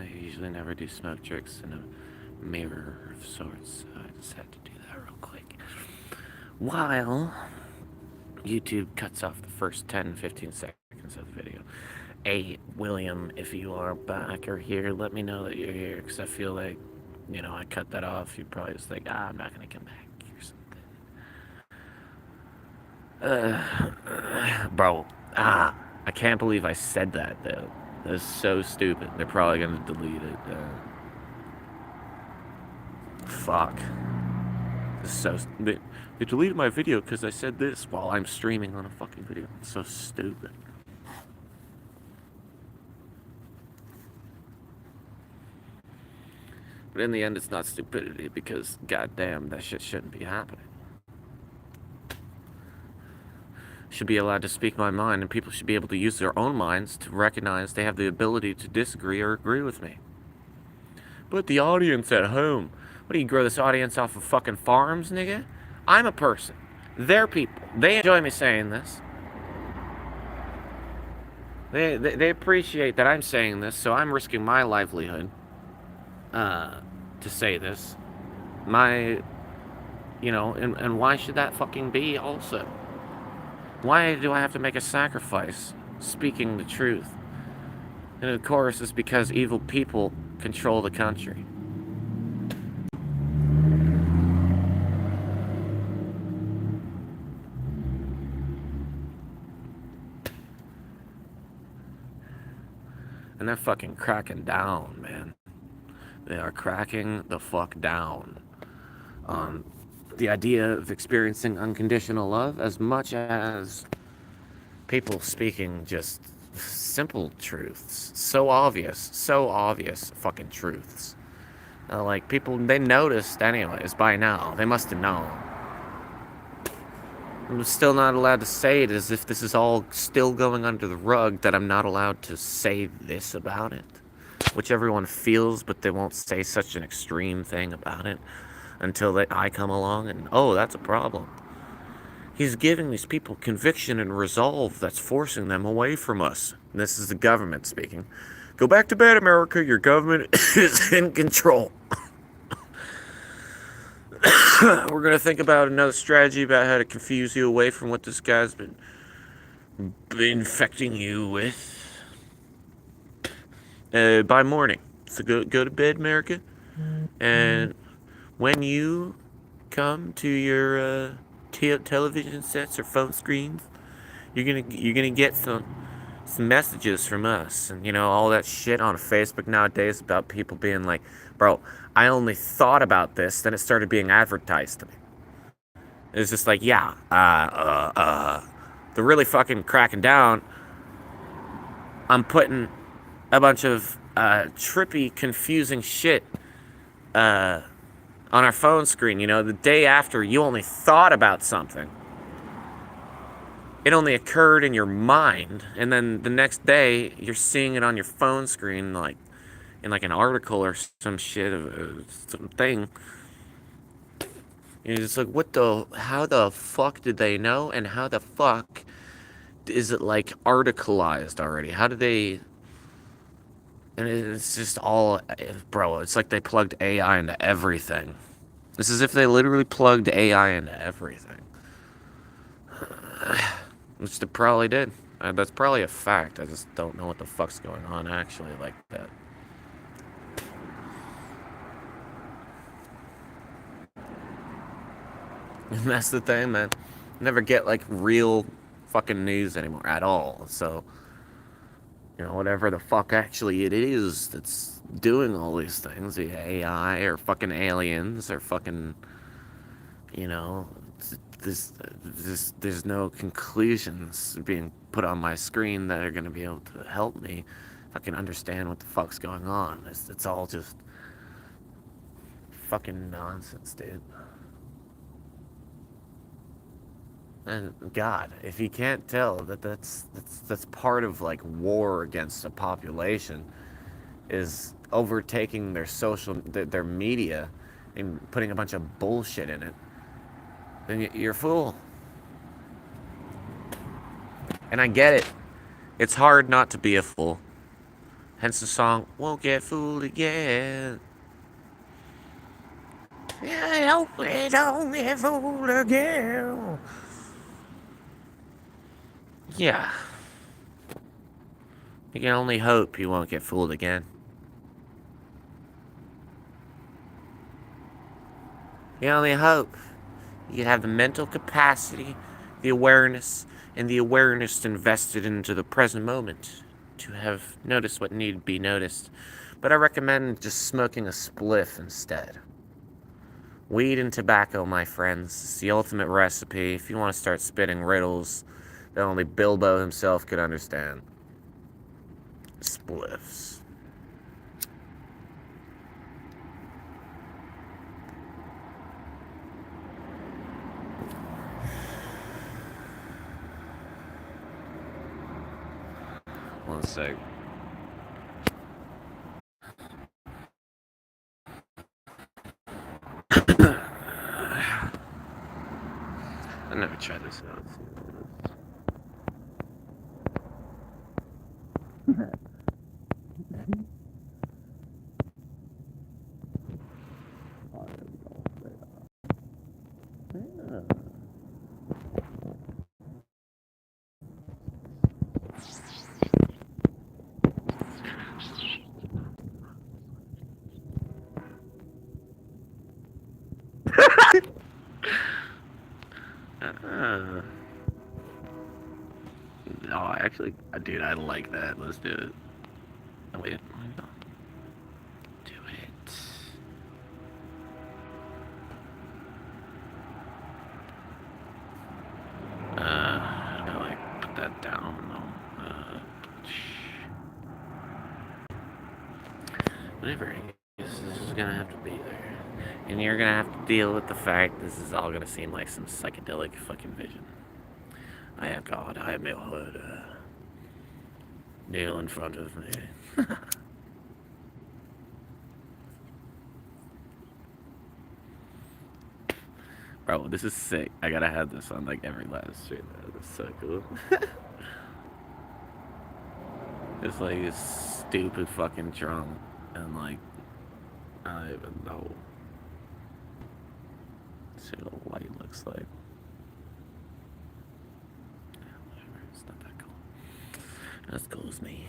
I usually never do smoke tricks in a mirror of sorts, so I just had to do that real quick. While YouTube cuts off the first 10, 15 seconds of the video. Hey, William, if you are back or here, let me know that you're here, because I feel like, I cut that off. You probably just think, I'm not going to come back or something. Bro, I can't believe I said that, though. That's so stupid. They're probably going to delete it. Fuck. They deleted my video because I said this while I'm streaming on a fucking video. It's so stupid. But in the end, it's not stupidity because, goddamn, that shit shouldn't be happening. Should be allowed to speak my mind, and people should be able to use their own minds to recognize they have the ability to disagree or agree with me. But the audience at home, what do you grow this audience off of fucking farms, nigga? I'm a person. They're people. They enjoy me saying this. They appreciate that I'm saying this, so I'm risking my livelihood to say this. And why should that fucking be also? Why do I have to make a sacrifice speaking the truth? And of course, it's because evil people control the country. And they're fucking cracking down, man. They are cracking the fuck down on the idea of experiencing unconditional love, as much as people speaking just simple truths. So obvious fucking truths. Like, people, they noticed anyways by now. They must have known. I'm still not allowed to say it, as if this is all still going under the rug, that I'm not allowed to say this about it. Which everyone feels, but they won't say such an extreme thing about it until I come along and, oh, that's a problem. He's giving these people conviction and resolve that's forcing them away from us. And this is the government speaking. Go back to bed, America. Your government is in control. We're going to think about another strategy about how to confuse you away from what this guy's been infecting you with. By morning. So go to bed, America. And when you come to your television sets or phone screens, you're gonna get some messages from us, and all that shit on Facebook nowadays about people being like, bro, I only thought about this, then it started being advertised to me. It's just like, yeah, they're really fucking cracking down. I'm putting a bunch of trippy, confusing shit on our phone screen. The day after you only thought about something, it only occurred in your mind, and then the next day you're seeing it on your phone screen, like in like an article or some shit of something. You're just like, how the fuck did they know, and how the fuck is it like articleized already? How did they? And it's just all, bro, it's like they plugged AI into everything. It's as if they literally plugged AI into everything. Which they probably did. That's probably a fact. I just don't know what the fuck's going on actually like that. And that's the thing, man. Never get like real fucking news anymore at all. So, whatever the fuck actually it is that's doing all these things, the AI or fucking aliens or fucking, there's no conclusions being put on my screen that are going to be able to help me fucking understand what the fuck's going on. It's all just fucking nonsense, dude. And God, if you can't tell that's part of like war against a population, is overtaking their media and putting a bunch of bullshit in it, then you're a fool. And I get it. It's hard not to be a fool. Hence the song, Won't Get Fooled Again. I hope we don't get fooled again. Yeah. You can only hope you won't get fooled again. You can only hope you have the mental capacity, the awareness, and the awareness invested into the present moment to have noticed what needed to be noticed. But I recommend just smoking a spliff instead. Weed and tobacco, my friends, is the ultimate recipe if you want to start spitting riddles that only Bilbo himself could understand. Spliffs. One sec. I never tried this out. No, actually, dude, I like that. Let's do it. Oh, wait. Do it. How do I put that down? Whatever. This is gonna have to be there. And you're gonna have to deal with the fact this is all gonna seem like some psychedelic fucking vision. I am God, I am Milhood. Kneel in front of me. Bro, this is sick. I gotta have this on like every last stream. That's so cool. It's like this stupid fucking drum. And like, I don't even know. Let's see what the light looks like. Whatever, it's not that cool. Not as cool as me.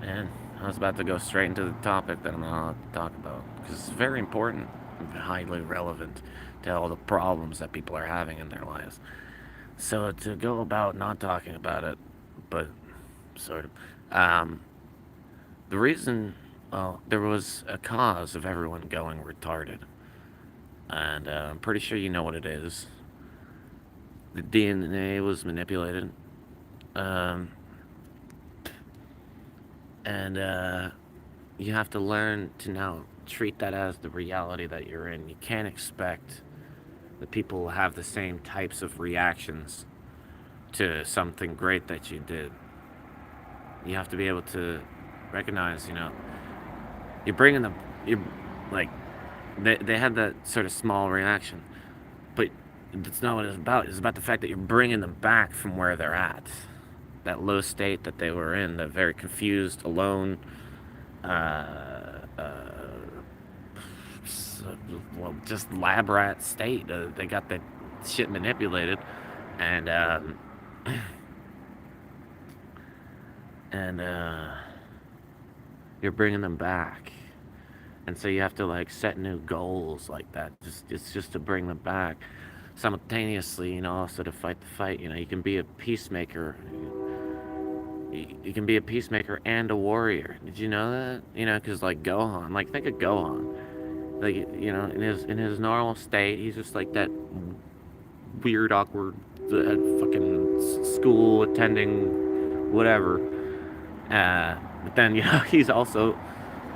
Man, I was about to go straight into the topic that I'm going to talk about because it's very important and highly relevant to all the problems that people are having in their lives. So to go about not talking about it, but sort of, the reason, well, there was a cause of everyone going retarded, and I'm pretty sure you know what it is. The DNA was manipulated, um, and you have to learn to now treat that as the reality that you're in. You can't expect that people will have the same types of reactions to something great that you did. You have to be able to recognize, you're bringing them, you like, they had that sort of small reaction, but that's not what it's about. It's about the fact that you're bringing them back from where they're at, that low state that they were in, that very confused, alone, uh, uh, well, just lab rat state. They got that shit manipulated, and and you're bringing them back, and so you have to like set new goals like that. Just to bring them back simultaneously. Also to fight the fight. You can be a peacemaker. You can be a peacemaker and a warrior. Did you know that? Because like Gohan, like think of Gohan. Like in his normal state, he's just like that weird, awkward, fucking school attending, whatever. But then he's also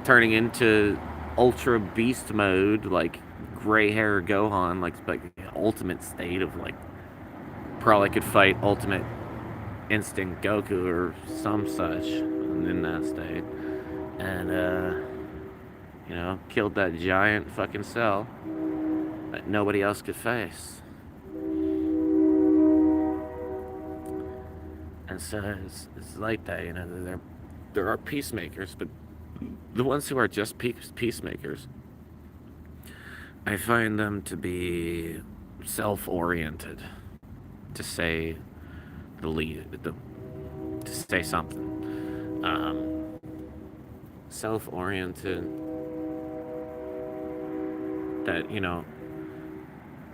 turning into ultra beast mode, like gray hair Gohan, like ultimate state of like probably could fight ultimate instinct Goku or some such in that state, and You know, killed that giant fucking cell that nobody else could face. And so it's like that, you know. There are peacemakers, but the ones who are just peacemakers, I find them to be self-oriented, to say the lead, to say something. Self-oriented, that, you know,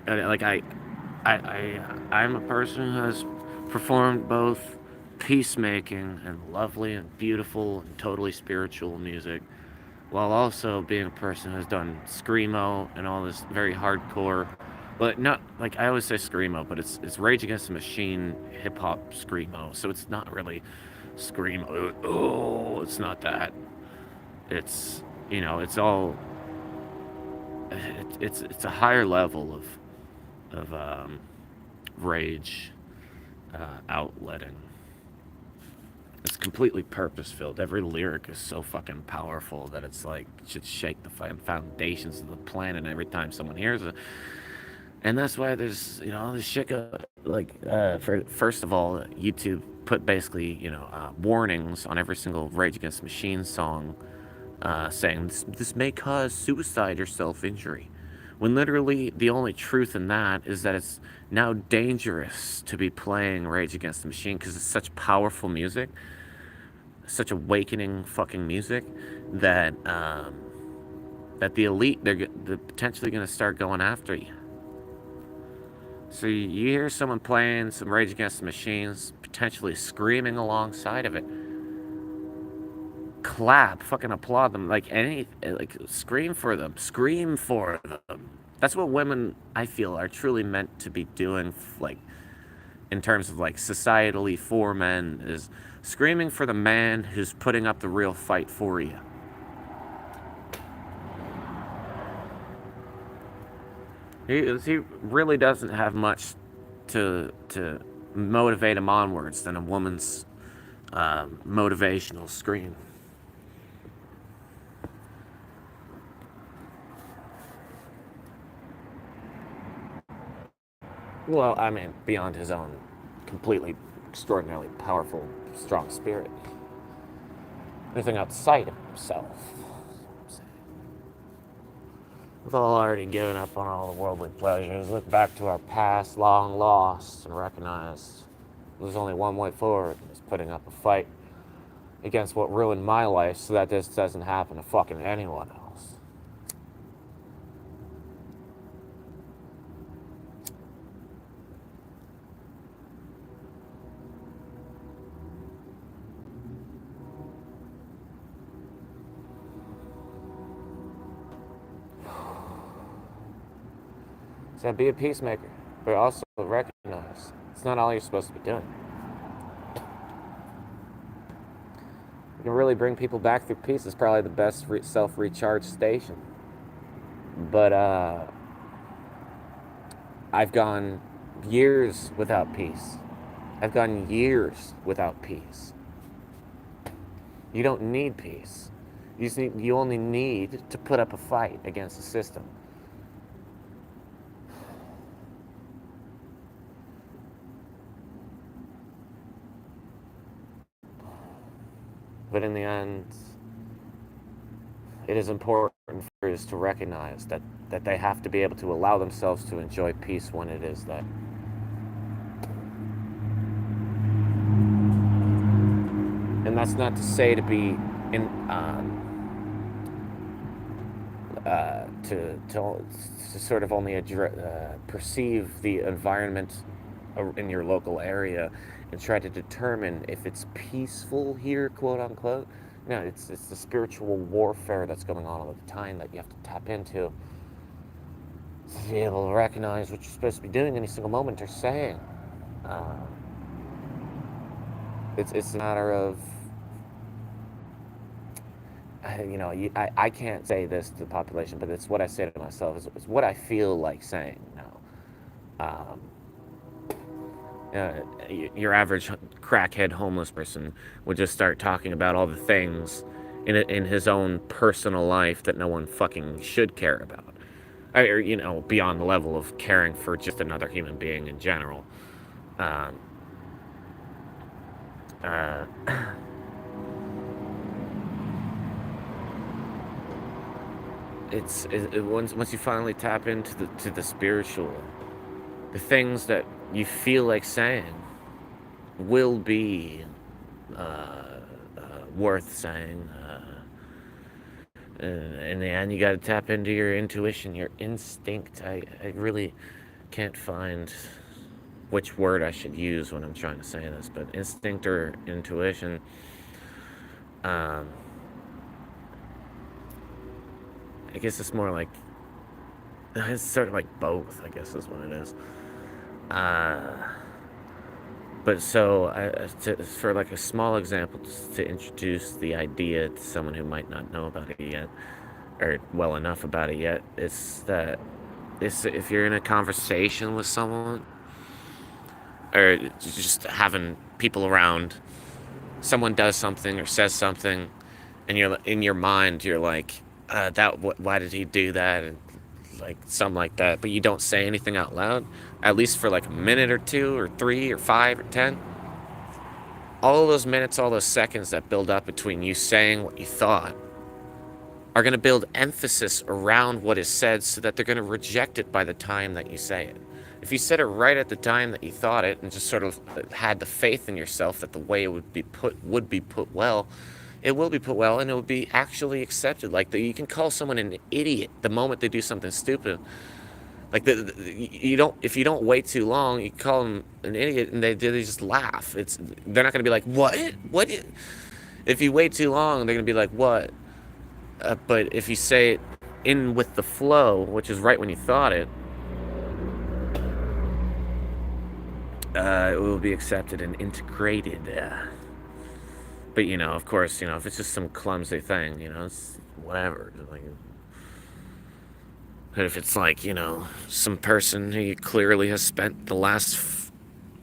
like I'm a person who has performed both peacemaking and lovely and beautiful and totally spiritual music, while also being a person who's done screamo and all this very hardcore. But not like I always say screamo, but it's Rage Against the Machine hip hop screamo. So it's not really screamo. Oh, it's not that. It's, you know, it's all it's a higher level of rage outletting. It's completely purpose filled. Every lyric is so fucking powerful that it's like it should shake the foundations of the planet every time someone hears it. And that's why there's, you know, this shit like for first of all, YouTube put basically, you know, warnings on every single Rage Against the Machine song, saying this may cause suicide or self-injury, when literally the only truth in that is that it's now dangerous to be playing Rage Against the Machine because it's such powerful music, such awakening fucking music, that that the elite, they're potentially going to start going after you. So you hear someone playing some Rage Against the Machines, potentially screaming alongside of it, clap, fucking applaud them, like scream for them, scream for them. That's what women, I feel, are truly meant to be doing, like in terms of like societally for men, is screaming for the man who's putting up the real fight for you. He really doesn't have much to motivate him onwards than a woman's motivational scream. Well, I mean, beyond his own completely extraordinarily powerful, strong spirit. Anything outside of himself. We've all already given up on all the worldly pleasures. Look back to our past long lost and recognize there's only one way forward. It's putting up a fight against what ruined my life so that this doesn't happen to fucking anyone else. So be a peacemaker, but also recognize it's not all you're supposed to be doing. You can really bring people back through peace. It's probably the best self-recharge station. But I've gone years without peace. I've gone years without peace. You don't need peace. You only need to put up a fight against the system. But in the end, it is important for us to recognize that they have to be able to allow themselves to enjoy peace when it is there. And that's not to say to be in to sort of only perceive the environment in your local area and try to determine if it's peaceful here, quote unquote. No, it's the spiritual warfare that's going on all the time that you have to tap into to be able to recognize what you're supposed to be doing any single moment or saying. It's a matter of, you know, I can't say this to the population, but it's what I say to myself. It's what I feel like saying now. Your average crackhead homeless person would just start talking about all the things in his own personal life that no one fucking should care about, or beyond the level of caring for just another human being in general. Um, uh, once you finally tap into the spiritual, the things that you feel like saying will be worth saying. In the end, you got to tap into your intuition, your instinct. I really can't find which word I should use when I'm trying to say this, but instinct or intuition. I guess it's more like, it's sort of like both, I guess is what it is. But so, for like a small example, just to introduce the idea to someone who might not know about it yet, or well enough about it yet, it's that if you're in a conversation with someone, or just having people around, someone does something or says something, and you're in your mind, you're like, why did he do that? And like something like that, but you don't say anything out loud, at least for like a minute or 2 or 3 or 5 or 10. All those minutes, all those seconds that build up between you saying what you thought are going to build emphasis around what is said, so that they're going to reject it by the time that you say it. If you said it right at the time that you thought it, and just sort of had the faith in yourself that the way it would be put well, it will be put well, and it will be actually accepted. Like, you can call someone an idiot the moment they do something stupid. Like, if you don't wait too long, you call them an idiot, and they just laugh. They're not going to be like, what? If you wait too long, they're going to be like, what? But if you say it in with the flow, which is right when you thought it, it will be accepted and integrated. But of course, if it's just some clumsy thing, it's whatever. Like, but if it's like, some person who clearly has spent the last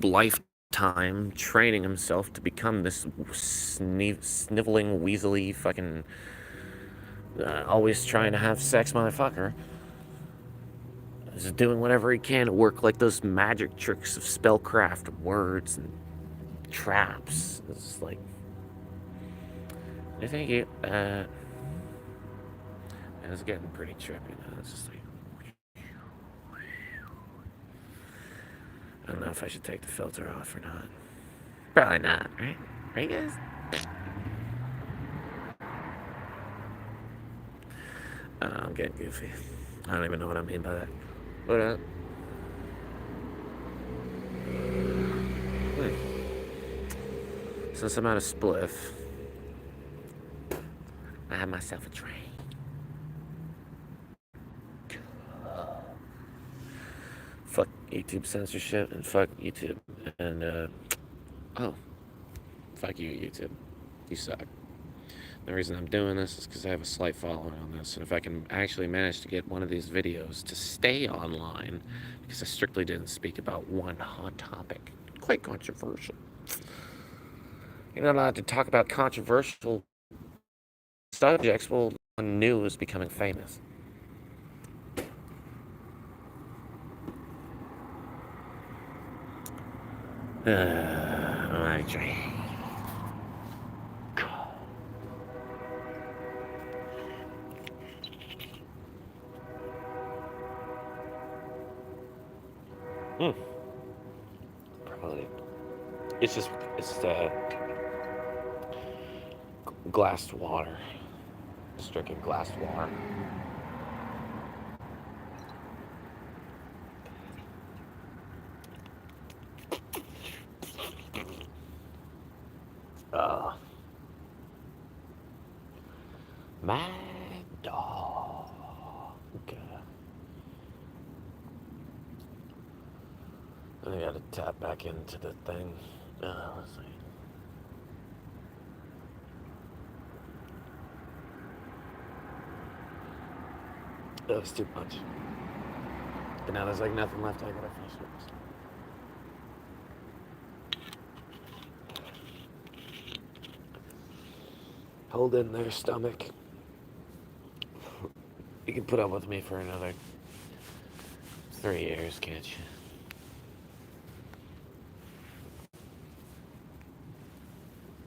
lifetime training himself to become this sniveling, weaselly, fucking always trying to have sex motherfucker, is doing whatever he can to work like those magic tricks of spellcraft, words and traps. It's like, I think it's getting pretty trippy now. It's just like, I don't know if I should take the filter off or not. Probably not, right? Right, guys? I'm getting goofy. I don't even know what I mean by that. But, since I'm out of spliff, I have myself a train. Fuck YouTube censorship, and fuck YouTube, and fuck you, YouTube. You suck. The reason I'm doing this is because I have a slight following on this, and if I can actually manage to get one of these videos to stay online, because I strictly didn't speak about one hot topic, quite controversial. You're not allowed to talk about controversial subjects while one new is becoming famous. My dream. Probably. It's glassed water. Just drinking glassed water. Mad dog. I gotta tap back into the thing. Let's see. That was too much. But now there's like nothing left. I gotta finish it. Hold in there, stomach. You can put up with me for another 3 years, can't you?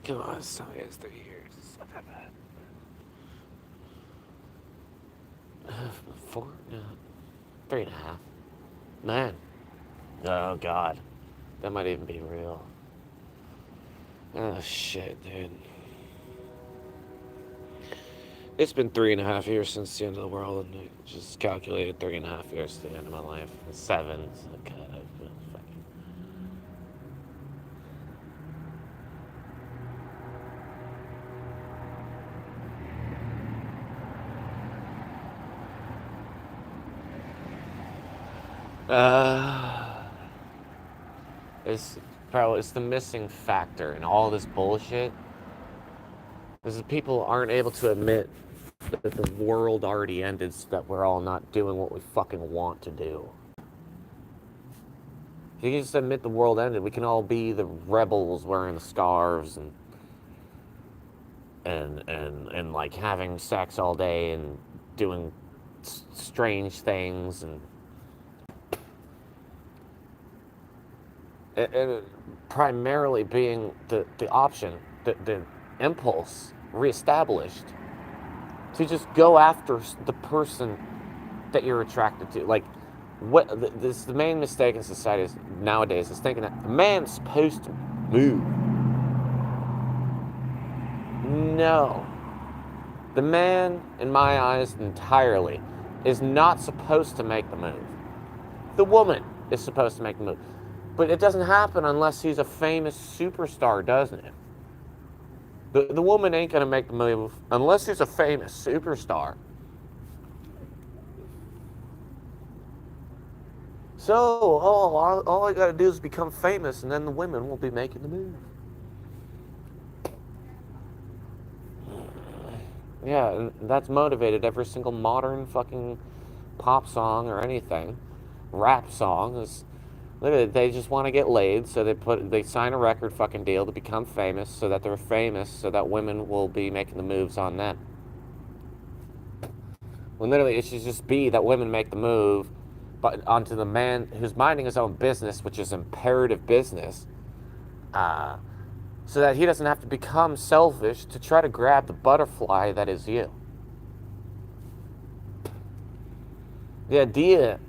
Come on, stomach, it's 3 years. It's not that bad. 4? No. 3.5. Man. Oh, God. That might even be real. Oh, shit, dude. It's been 3.5 years since the end of the world, and I just calculated 3.5 years to the end of my life. 7. So God, I've been fucking... it's the missing factor in all this bullshit. Is that people aren't able to admit that the world already ended, so that we're all not doing what we fucking want to do. If you can just admit the world ended, we can all be the rebels wearing the scarves and like having sex all day and doing strange things and primarily being the option, the impulse reestablished to just go after the person that you're attracted to. Like, what this the main mistake in society is nowadays is thinking that a man's supposed to move. No. The man, in my eyes, entirely, is not supposed to make the move. The woman is supposed to make the move. But it doesn't happen unless he's a famous superstar, doesn't it? The woman ain't gonna make the move unless he's a famous superstar. So, all I gotta do is become famous, and then the women will be making the move. Yeah, and that's motivated every single modern fucking pop song or anything, rap song is. Look at it, they just want to get laid, so they sign a record fucking deal to become famous, so that they're famous, so that women will be making the moves on them. When literally it should just be that women make the move, but onto the man who's minding his own business, which is imperative business, so that he doesn't have to become selfish to try to grab the butterfly that is you. The idea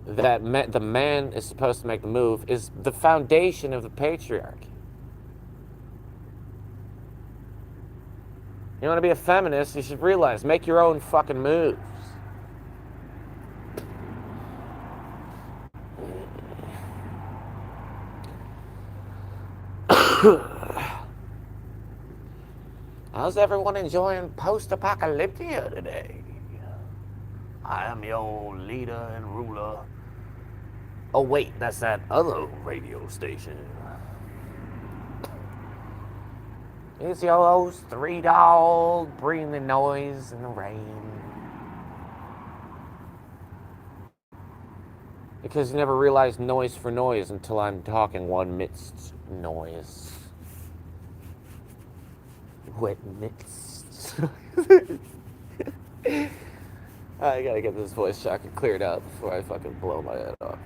that the man is supposed to make the move is the foundation of the patriarchy. You want to be a feminist, you should realize, make your own fucking moves. How's everyone enjoying post-apocalyptia today? I am your leader and ruler. Oh wait, that's that other radio station. It's your host, 3 Dog, bringing the noise and the rain. Because you never realize noise for noise until I'm talking one midst noise. Wet midst. I gotta get this voice chakra cleared out before I fucking blow my head off.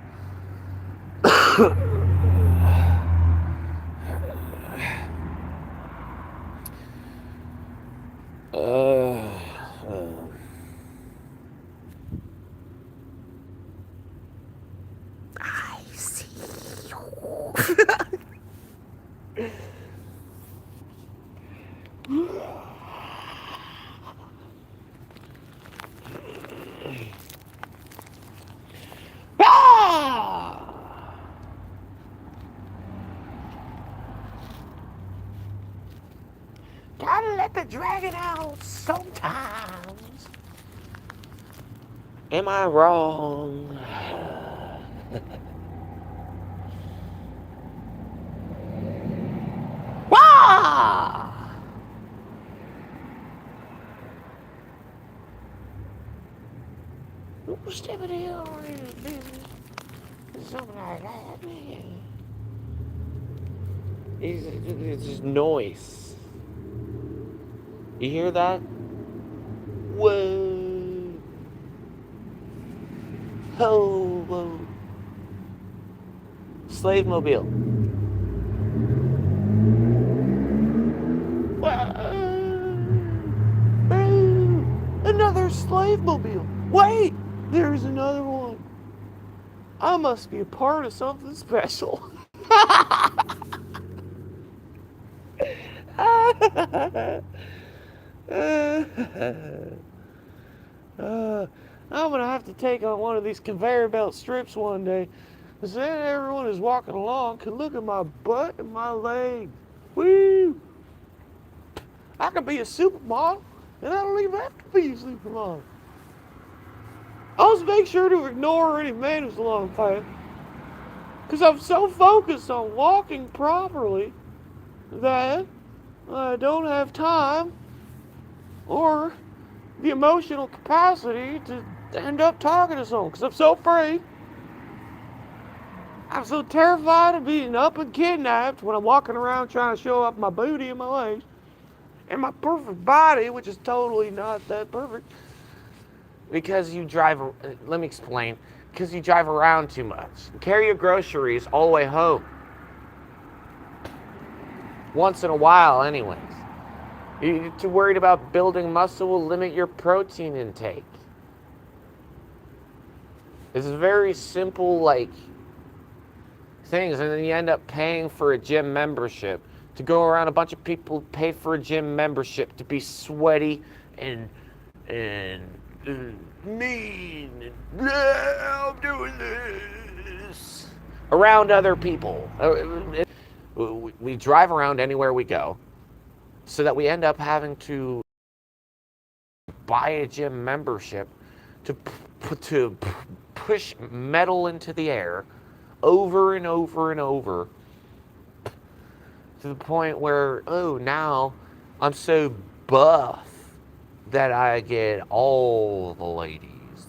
I see you. Gotta let the dragon out sometimes. Am I wrong? Wah! Stepping in something like that, man. It's just noise. You hear that? Whoa. Ho, whoa. Slave mobile. Another slave mobile. Wait, there's another one. I must be a part of something special. I'm gonna have to take on one of these conveyor belt strips one day. Cause then everyone is walking along can look at my butt and my legs. Woo! I could be a supermodel, and I don't even have to be a supermodel. I'll just make sure to ignore any man who's along the path. Because I'm so focused on walking properly that I don't have time or the emotional capacity to end up talking to someone. Because I'm so afraid. I'm so terrified of being up and kidnapped when I'm walking around trying to show off my booty and my legs and my perfect body, which is totally not that perfect. Because you drive, let me explain, because you drive around too much. Carry your groceries all the way home. Once in a while, anyways. You're too worried about building muscle will limit your protein intake. It's very simple, like, things, and then you end up paying for a gym membership to go around a bunch of people pay for a gym membership to be sweaty and mean and I'm doing this around other people. We drive around anywhere we go so that we end up having to buy a gym membership to push metal into the air over and over and over to the point where, oh, now I'm so buff that I get all the ladies.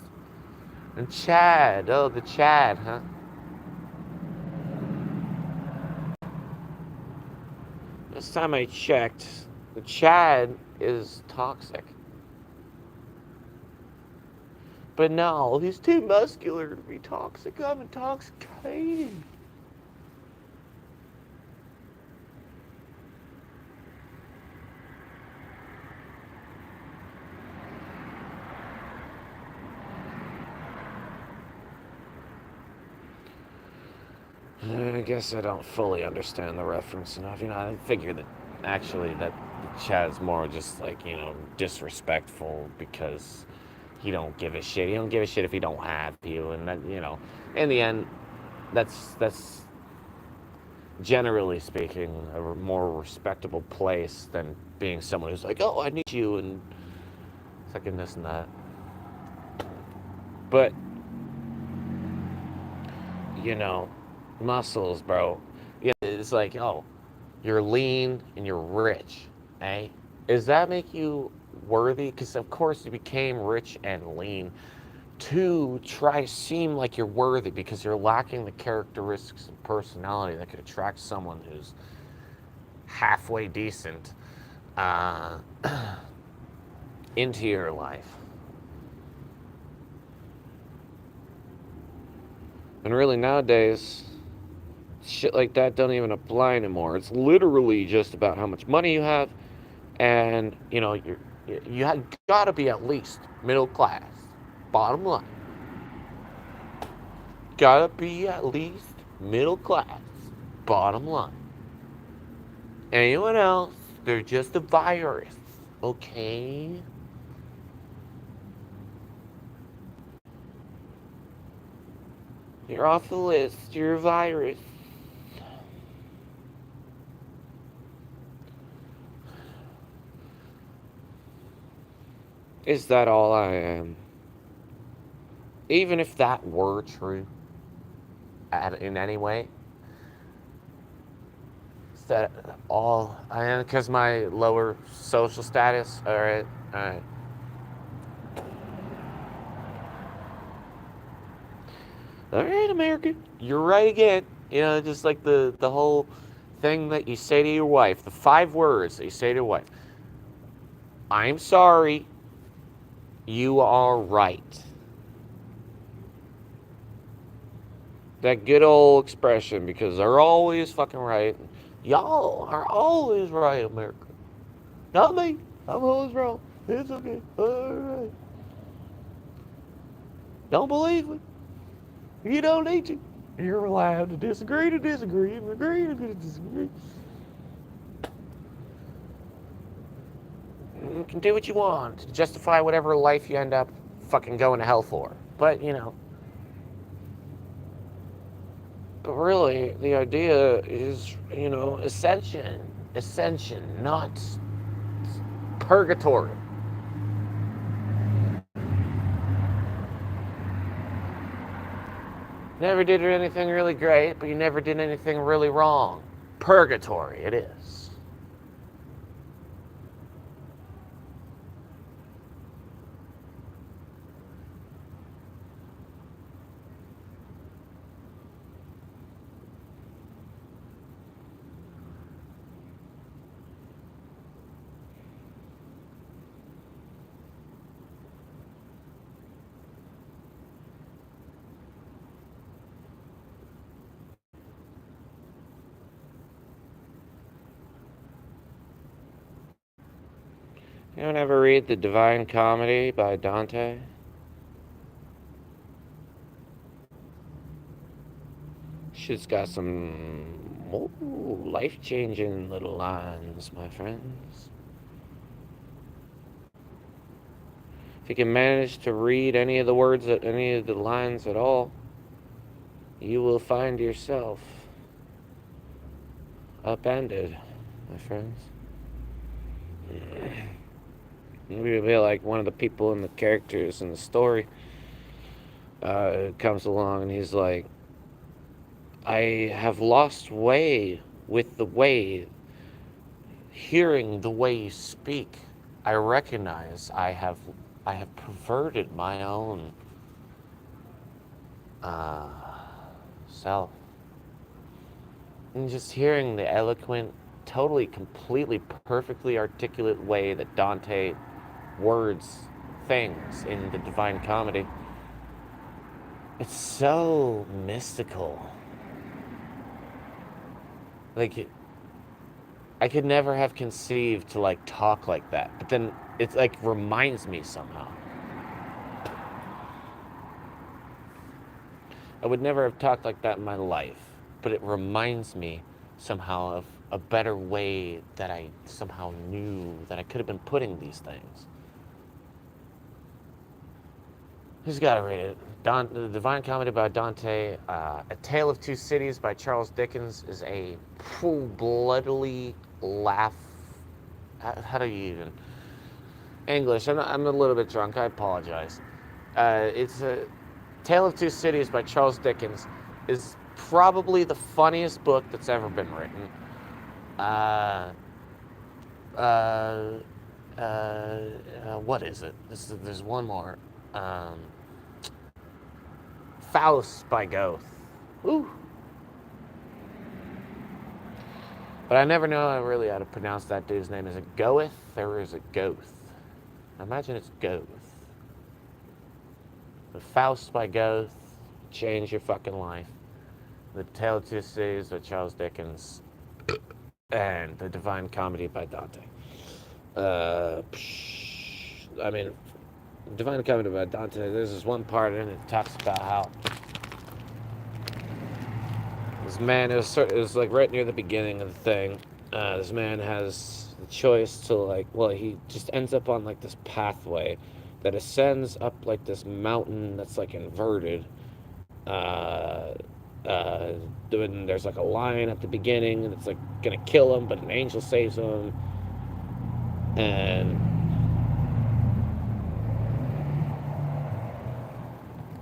And Chad, oh, the Chad, huh? This time I checked, the Chad is toxic. But no, he's too muscular to be toxic. I'm intoxicated. I guess I don't fully understand the reference enough. I figure that actually that Chad's more just like, disrespectful because he don't give a shit. He don't give a shit if he don't have you. And that, in the end, that's generally speaking a more respectable place than being someone who's like, oh, I need you and fucking this and that. But, muscles, bro. Yeah, it's like, oh, you're lean and you're rich, eh? Does that make you worthy? Because of course you became rich and lean to try to seem like you're worthy because you're lacking the characteristics and personality that could attract someone who's halfway decent into your life. And really nowadays, shit like that don't even apply anymore. It's literally just about how much money you have, and you gotta be at least middle class. Bottom line, gotta be at least middle class. Bottom line. Anyone else, they're just a virus. Okay? You're off the list. You're a virus. Is that all I am? Even if that were true, in any way, is that all I am? Because my lower social status? Alright. Alright, America. You're right again. Just like the whole thing that you say to your wife. The 5 words that you say to your wife. I'm sorry. You are right. That good old expression, because they're always fucking right. Y'all are always right, America. Not me. I'm always wrong. It's okay. All right. Don't believe me? You don't need to. You're allowed to disagree and agree to disagree. You can do what you want to justify whatever life you end up fucking going to hell for. But, but really, the idea is, ascension. Ascension, not purgatory. Never did anything really great, but you never did anything really wrong. Purgatory, it is. You don't ever read The Divine Comedy by Dante? Shit's got some life-changing little lines, my friends. If you can manage to read any of the words, any of the lines at all, you will find yourself upended, my friends. Maybe be like one of the people in the characters in the story comes along and he's like, I have lost way with the way, hearing the way you speak. I recognize I have perverted my own uh, self. And just hearing the eloquent, totally, completely, perfectly articulate way that Dante words things in the Divine Comedy, it's so mystical. Like, I could never have conceived to like talk like that, but then it like reminds me somehow. I would never have talked like that in my life, but it reminds me somehow of a better way that I somehow knew that I could have been putting these things. Who's got to read it? The Divine Comedy by Dante. A Tale of Two Cities by Charles Dickens is a full-bloodily laugh. How do you even? English. I'm a little bit drunk. I apologize. It's a Tale of Two Cities by Charles Dickens is probably the funniest book that's ever been written. What is it? There's one more. Faust by Goethe. Ooh. But I never know really how to pronounce that dude's name. Is it Goethe or is it Goethe? I imagine it's Goethe. The Faust by Goethe, change your fucking life. The Tale of Two Cities by Charles Dickens, and The Divine Comedy by Dante. I mean, Divine Comedy by Dante, there's this one part in it that talks about how this man, it was like right near the beginning of the thing, this man has the choice to like, well, he just ends up on like this pathway that ascends up like this mountain that's like inverted. And there's like a lion at the beginning and it's like gonna kill him, but an angel saves him.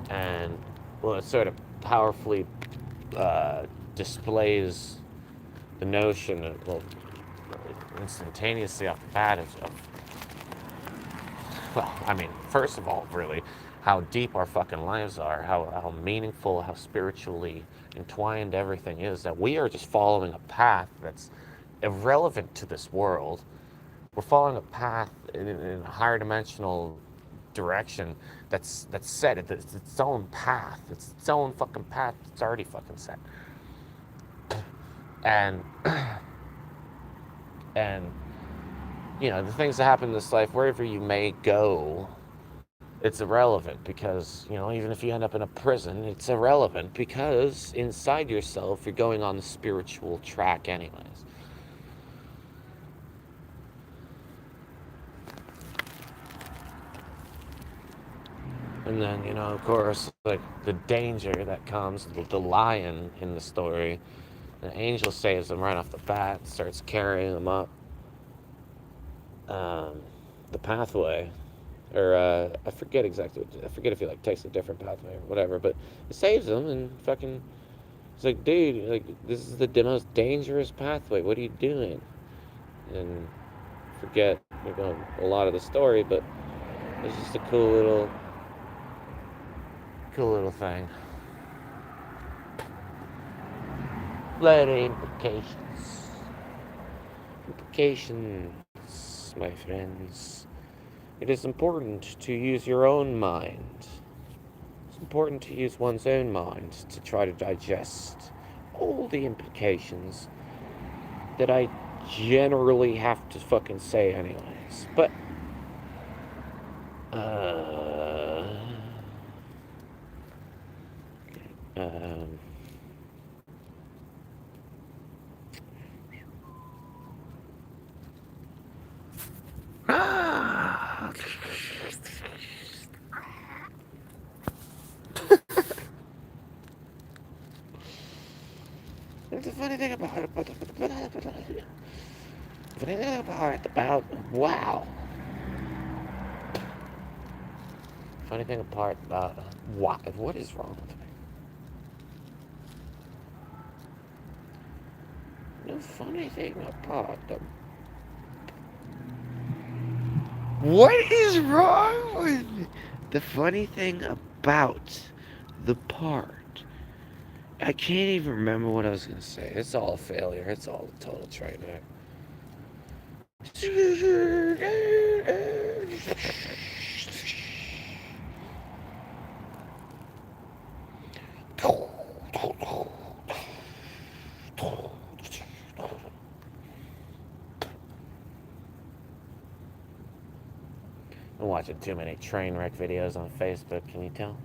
And well, it sort of powerfully displays the notion of, well, instantaneously off the bat of well, I mean, first of all, really, how deep our fucking lives are, how meaningful, how spiritually entwined everything is, that we are just following a path that's irrelevant to this world, We're following a path in a higher dimensional direction that's set. It's its own path. It's its own fucking path. It's already fucking set. And and you know, the things that happen in this life, wherever you may go, it's irrelevant because, you know, even if you end up in a prison, it's irrelevant because inside yourself you're going on the spiritual track anyways. And then, you know, of course, like the danger that comes, the lion in the story, the angel saves him right off the bat, starts carrying him up the pathway. Or I forget exactly. I forget if he like takes a different pathway or whatever. But it saves him and fucking. It's like, dude, like this is the most dangerous pathway. What are you doing? And forget a lot of the story, but it's just a cool little thing. Lot of implications, my friends. It is important to use your own mind. It's important to use one's own mind to try to digest all the implications that I generally have to fucking say anyways. But, um, the funny thing about it, wow. Funny thing about what is wrong with me? The funny thing about the what is wrong with me? The funny thing about the part. I can't even remember what I was gonna say. It's all a failure. It's all a total train wreck. I'm watching too many train wreck videos on Facebook, can you tell?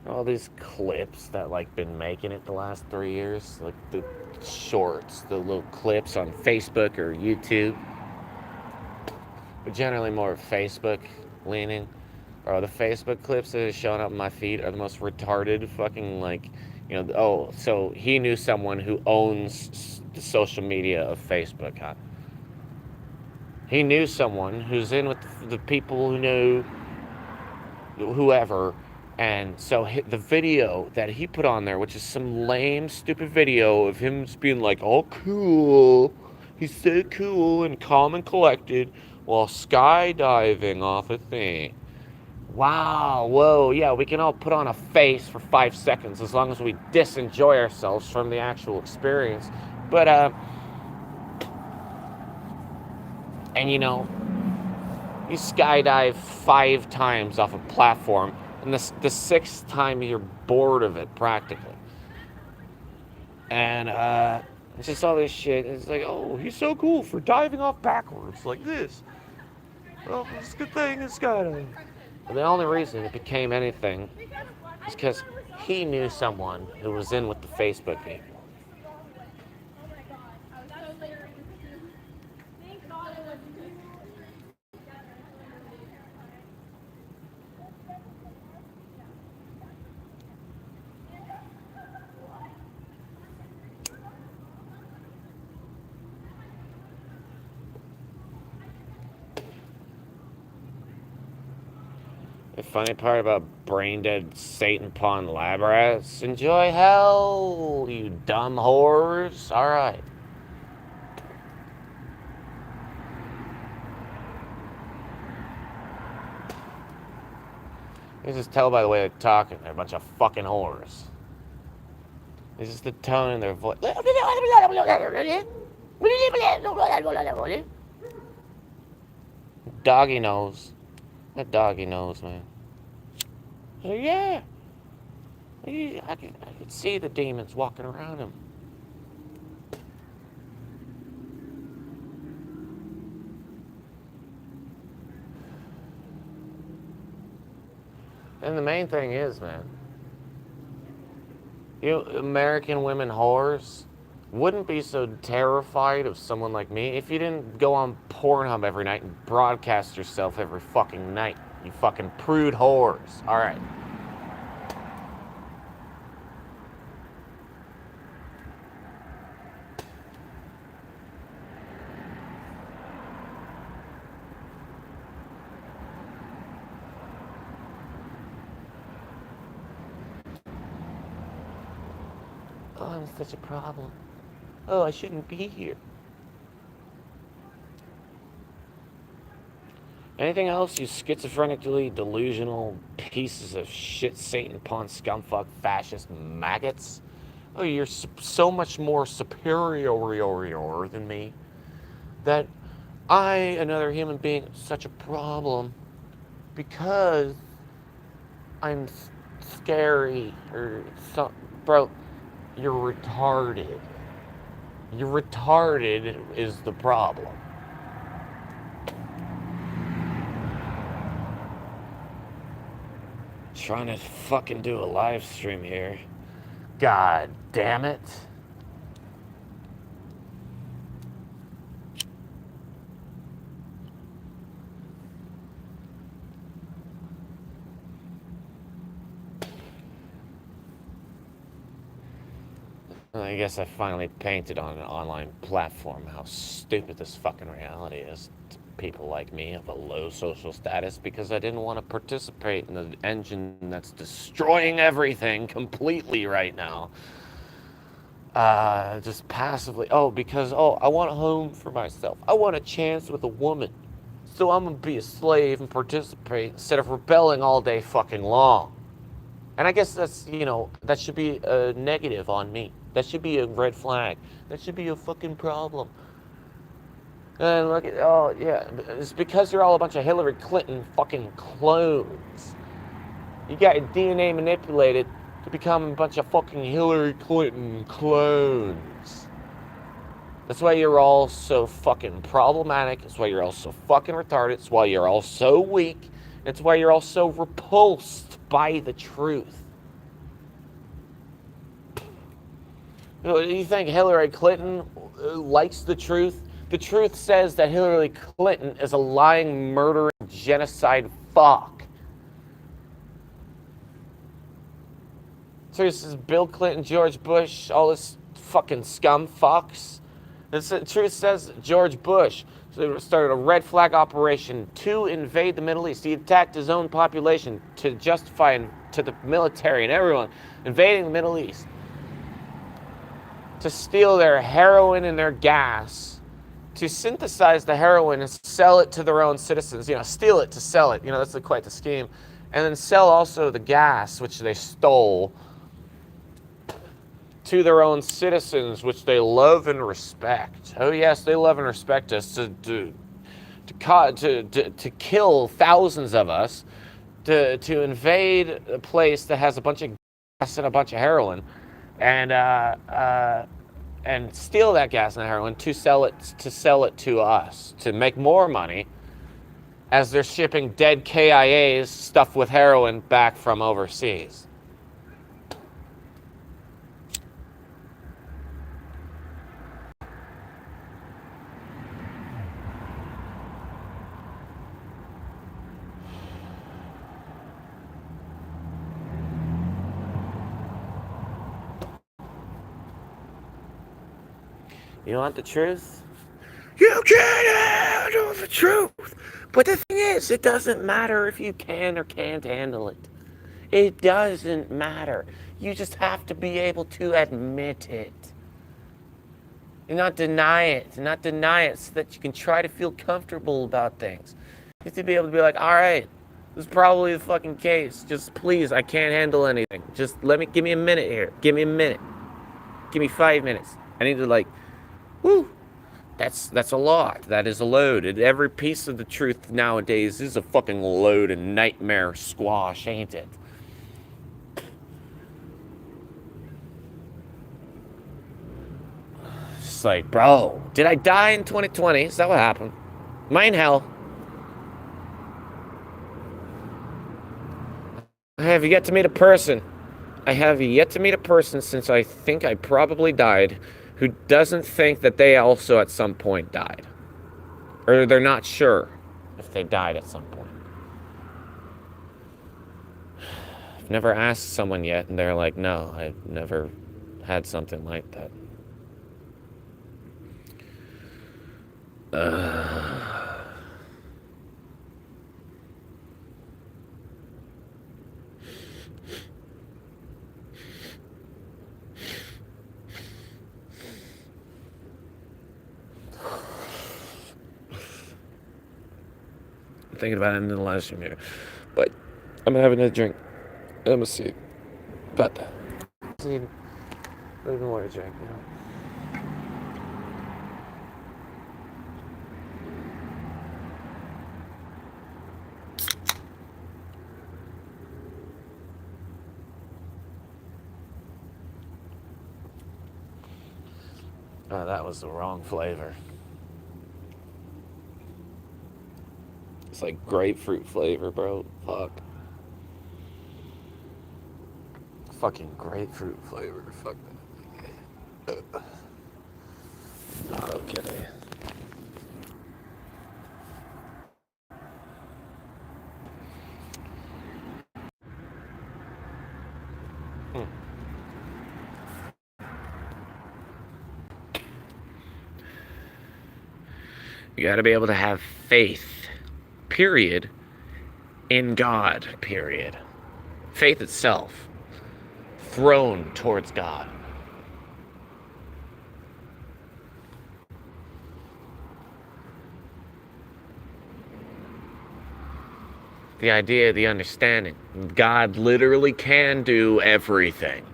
All these clips that like been making it the last 3 years, like the shorts, the little clips on Facebook or YouTube, but generally more Facebook leaning. Or the Facebook clips that are showing up in my feed are the most retarded fucking like, you know. Oh, so he knew someone who owns the social media of Facebook, huh? He knew someone who's in with the people who knew whoever. And so the video that he put on there, which is some lame, stupid video of him just being like, all cool. He's so cool and calm and collected while skydiving off a thing. Wow, whoa, yeah, we can all put on a face for 5 seconds as long as we disenjoy ourselves from the actual experience. But, and you know, you skydive 5 times off a platform, and the 6th time you're bored of it, practically. And, it's just all this shit. It's like, oh, he's so cool for diving off backwards like this. Well, it's a good thing it's skydiving. And the only reason it became anything is because he knew someone who was in with the Facebook people. The funny part about brain-dead Satan Pawn lab rats, enjoy hell, you dumb whores. Alright. You just tell by the way they're talking. They're a bunch of fucking whores. It's just the tone in their voice. Doggy knows. That doggy knows, man. So yeah, I could see the demons walking around him. And the main thing is, man, you American women whores wouldn't be so terrified of someone like me if you didn't go on Pornhub every night and broadcast yourself every fucking night. You fucking prude whores. All right. Oh, I'm such a problem. Oh, I shouldn't be here. Anything else, you schizophrenically delusional pieces of shit, Satan, pawn, scumfuck, fascist maggots? Oh, you're so much more superior than me that I, another human being, am such a problem because I'm scary or something. Bro, you're retarded. You're retarded is the problem. Trying to fucking do a live stream here. God damn it. I guess I finally painted on an online platform how stupid this fucking reality is to people like me of a low social status because I didn't want to participate in the engine that's destroying everything completely right now. Just passively. Because I want a home for myself. I want a chance with a woman. So I'm gonna be a slave and participate instead of rebelling all day fucking long. And I guess that's, that should be a negative on me. That should be a red flag. That should be a fucking problem. And look at, it's because you're all a bunch of Hillary Clinton fucking clones. You got your DNA manipulated to become a bunch of fucking Hillary Clinton clones. That's why you're all so fucking problematic. That's why you're all so fucking retarded. It's why you're all so weak. It's why you're all so repulsed by the truth. Do you think Hillary Clinton likes the truth? The truth says that Hillary Clinton is a lying, murdering, genocide fuck. So this is Bill Clinton, George Bush, all this fucking scum fucks. The truth says George Bush started a red flag operation to invade the Middle East. He attacked his own population to justify to the military and everyone invading the Middle East to steal their heroin and their gas, to synthesize the heroin and sell it to their own citizens. Steal it to sell it. That's quite the scheme. And then sell also the gas, which they stole, to their own citizens, which they love and respect. Oh yes, they love and respect us to kill thousands of us, to invade a place that has a bunch of gas and a bunch of heroin, and steal that gas and heroin to sell it to us to make more money, as they're shipping dead KIAs stuffed with heroin back from overseas. You want the truth? You can't handle the truth. But the thing is, it doesn't matter if you can or can't handle it. It doesn't matter. You just have to be able to admit it. And not deny it. Not deny it so that you can try to feel comfortable about things. You have to be able to be like, all right, This is probably the fucking case. Just please, I can't handle anything. Just give me a minute here. Give me a minute. Give me 5 minutes. I need to like, whoo. That's a lot. That is a load. And every piece of the truth nowadays is a fucking load and nightmare squash, ain't it? It's like, bro, did I die in 2020? Is that what happened? Am I in hell? I have yet to meet a person. I have yet to meet a person since I think I probably died who doesn't think that they also at some point died. Or they're not sure if they died at some point. I've never asked someone yet, and they're like, no, I've never had something like that. I'm thinking about ending the live stream here, but I'm gonna have another drink. I'm gonna see about that. I need a little more to drink, you know. Oh, that was the wrong flavor. It's like grapefruit flavor, bro. Fuck. Fucking grapefruit flavor. Fuck that. Okay. You got to be able to have faith, period, in God, period. Faith itself, thrown towards God. The idea, the understanding. God literally can do everything.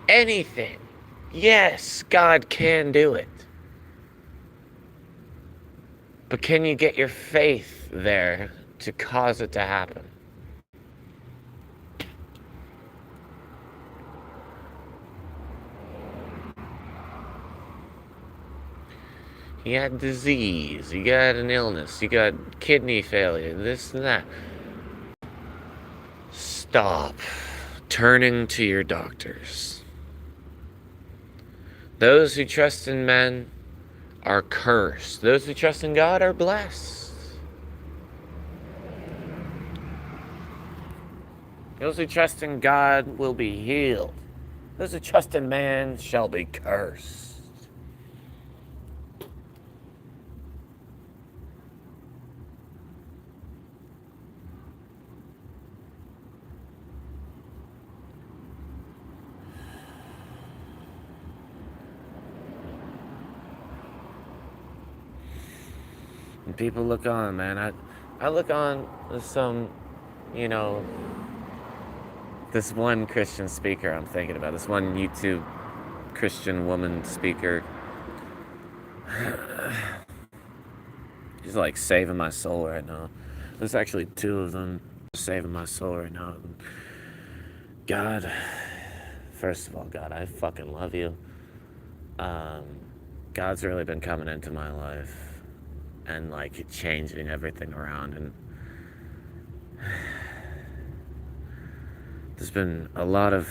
Anything. Yes, God can do it. But can you get your faith there to cause it to happen? You got disease, you got an illness, you got kidney failure, this and that. Stop turning to your doctors. Those who trust in men are cursed. Those who trust in God are blessed. Those who trust in God will be healed. Those who trust in man shall be cursed. And people look on, man. I look on some, you know, this one Christian speaker I'm thinking about, this one YouTube Christian woman speaker. She's like saving my soul right now. There's actually two of them saving my soul right now. God, first of all, God, I fucking love you. God's really been coming into my life and like changing everything around, and there's been a lot of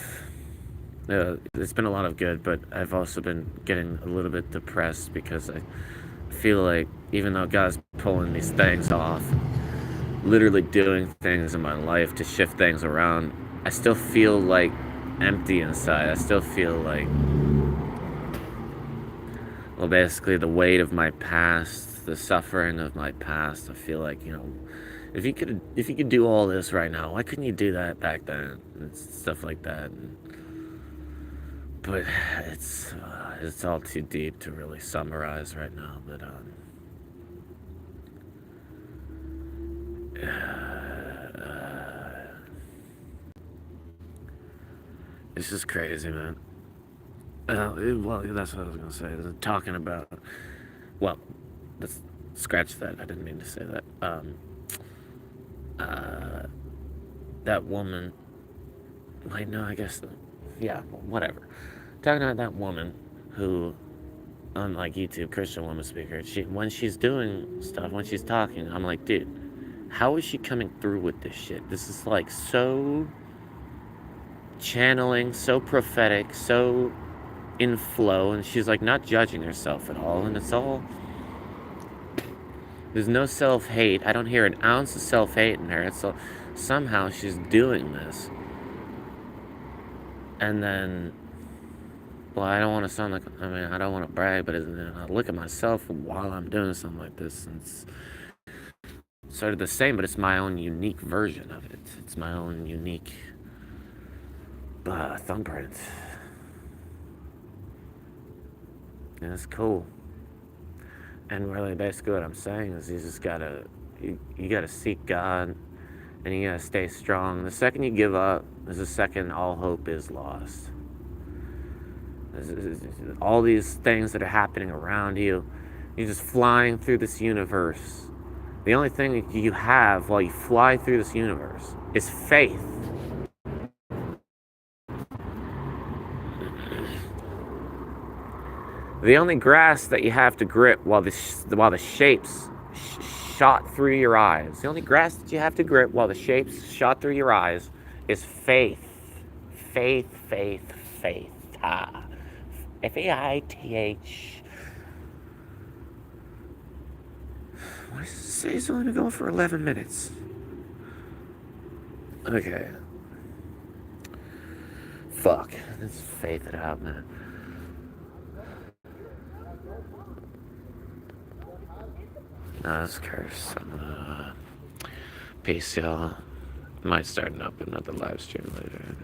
good, but I've also been getting a little bit depressed because I feel like even though God's pulling these things off, literally doing things in my life to shift things around, I still feel like empty inside. I still feel like, well, basically the weight of my past, the suffering of my past. I feel like, you know, if you could do all this right now, why couldn't you do that back then? And stuff like that. But it's all too deep to really summarize right now. But This is crazy, man. Well, that's what I was gonna say. Talking about, well, let's scratch that. I didn't mean to say that. Uh, that woman. Wait, no, I guess, yeah, whatever. Talking about that woman who, on like YouTube, Christian woman speaker, when she's doing stuff, when she's talking, I'm like, dude, how is she coming through with this shit? This is like so channeling, so prophetic, so in flow, and she's like not judging herself at all, and it's all, there's no self-hate. I don't hear an ounce of self-hate in her. It's all, somehow she's doing this, and then, well, I don't want to sound like, I mean, I don't want to brag, but I look at myself while I'm doing something like this, and it's sort of the same, but it's my own unique version of it. It's my own unique thumbprint. And it's cool. And really, basically, what I'm saying is, you just gotta, you gotta seek God, and you gotta stay strong. The second you give up is the second all hope is lost. All these things that are happening around you, you're just flying through this universe. The only thing you have while you fly through this universe is faith. The only grass that you have to grip while the shapes shot through your eyes, the only grass that you have to grip while the shapes shot through your eyes is faith. Faith, faith, faith. Faith. Why does it say it's only going for 11 minutes? Okay. Fuck. Let's faith it out, man. No, that's curse. Peace, y'all. Might start up another live stream later.